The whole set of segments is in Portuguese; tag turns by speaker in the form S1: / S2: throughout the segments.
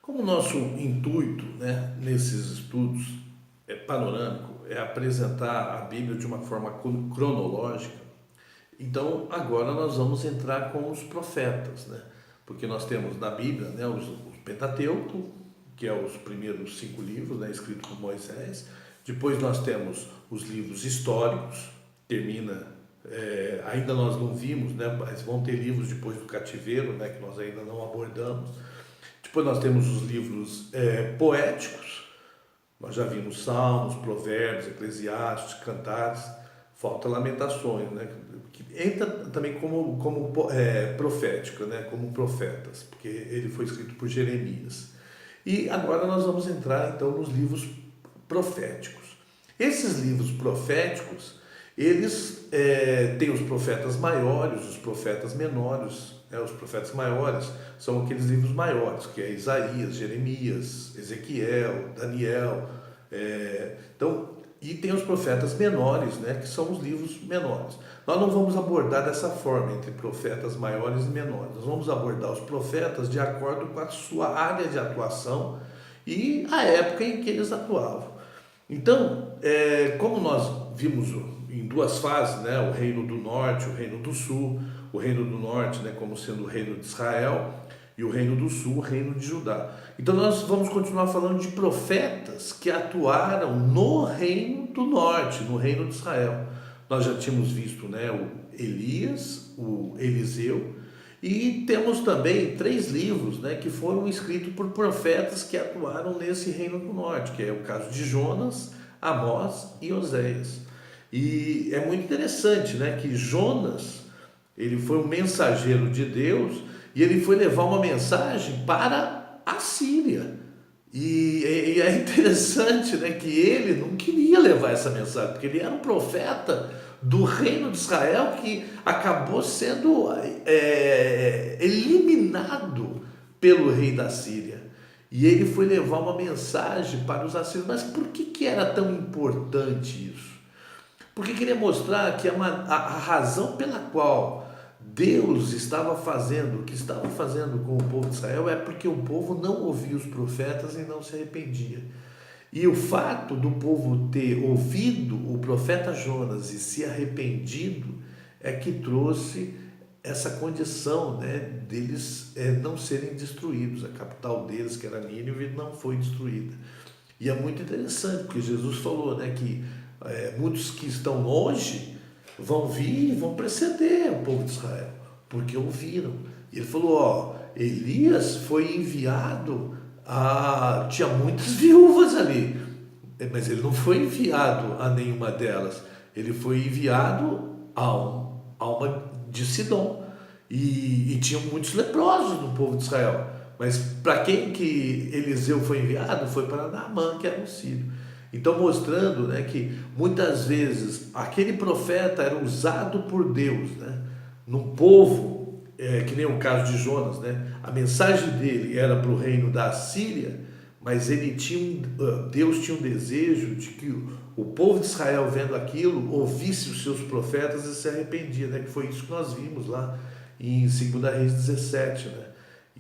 S1: Como nosso intuito, né, nesses estudos panorâmico é apresentar a Bíblia de uma forma cronológica, então agora nós vamos entrar com os profetas, né? Porque nós temos na Bíblia, né, o Pentateuco, que é os primeiros 5 livros, né, escritos por Moisés. Depois nós temos os livros históricos, termina, ainda nós não vimos, né, mas vão ter livros depois do cativeiro, né, que nós ainda não abordamos. Depois nós temos os livros poéticos, nós já vimos Salmos, Provérbios, Eclesiastes, Cantares, falta Lamentações, né? Que entra também como profético, né? Como profetas, porque ele foi escrito por Jeremias. E agora nós vamos entrar então nos livros proféticos. Esses livros proféticos, eles têm os profetas maiores, os profetas menores. Os profetas maiores são aqueles livros maiores, que é Isaías, Jeremias, Ezequiel, Daniel. Então, e tem os profetas menores, né, que são os livros menores. Nós não vamos abordar dessa forma, entre profetas maiores e menores. Nós vamos abordar os profetas de acordo com a sua área de atuação e a época em que eles atuavam. Então, como nós vimos em 2 fases, né, o reino do norte, o reino do sul, o reino do norte, né, como sendo o reino de Israel, e o reino do sul, o reino de Judá. Então nós vamos continuar falando de profetas que atuaram no reino do norte, no reino de Israel. Nós já tínhamos visto, né, o Elias, o Eliseu, e temos também 3 livros, né, que foram escritos por profetas que atuaram nesse reino do norte, que é o caso de Jonas, Amós e Oséias. E é muito interessante, né, que Jonas, ele foi um mensageiro de Deus e ele foi levar uma mensagem para a Síria. E é interessante, né, que ele não queria levar essa mensagem, porque ele era um profeta do reino de Israel que acabou sendo eliminado pelo rei da Síria. E ele foi levar uma mensagem para os assírios. Mas por que era tão importante isso? Porque queria mostrar que a razão pela qual Deus estava fazendo o que estava fazendo com o povo de Israel é porque o povo não ouvia os profetas e não se arrependia. E o fato do povo ter ouvido o profeta Jonas e se arrependido é que trouxe essa condição, né, deles não serem destruídos. A capital deles, que era Nínive, não foi destruída. E é muito interessante, porque Jesus falou, né, que muitos que estão longe vão vir e vão preceder o povo de Israel, porque ouviram. E ele falou, Elias foi enviado tinha muitas viúvas ali, mas ele não foi enviado a nenhuma delas. Ele foi enviado a uma de Sidom. E tinham muitos leprosos no povo de Israel. Mas para quem que Eliseu foi enviado? Foi para Naamã, que era um sírio. Então mostrando, né, que muitas vezes aquele profeta era usado por Deus, né, num povo, que nem o caso de Jonas, né, a mensagem dele era para o reino da Síria, mas Deus tinha um desejo de que o povo de Israel, vendo aquilo, ouvisse os seus profetas e se arrependia, né, que foi isso que nós vimos lá em 2 Reis 17, né,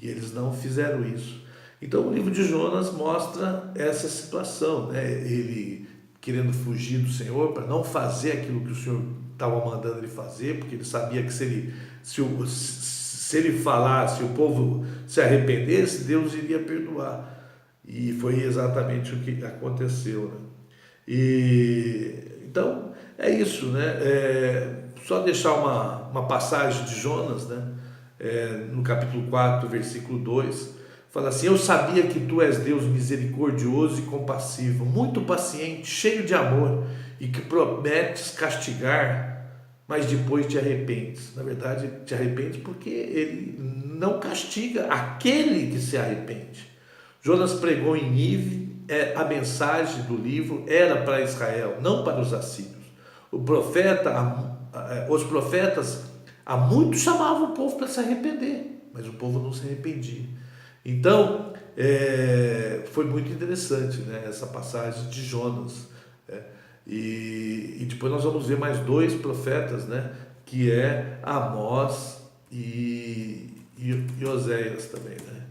S1: e eles não fizeram isso. Então o livro de Jonas mostra essa situação, né? Ele querendo fugir do Senhor para não fazer aquilo que o Senhor estava mandando ele fazer, porque ele sabia que se ele falasse, o povo se arrependesse, Deus iria perdoar. E foi exatamente o que aconteceu, né? Então é isso, né? Só deixar uma passagem de Jonas, né? No capítulo 4, versículo 2, fala assim: eu sabia que tu és Deus misericordioso e compassivo, muito paciente, cheio de amor, e que prometes castigar, mas depois te arrependes. Na verdade, te arrependes porque ele não castiga aquele que se arrepende. Jonas pregou em Nínive, a mensagem do livro era para Israel, não para os assírios. Os profetas, há muito chamavam o povo para se arrepender, mas o povo não se arrependia. Então, foi muito interessante, né, essa passagem de Jonas. E depois nós vamos ver mais 2 profetas, né, que é Amós e Oséias também, né?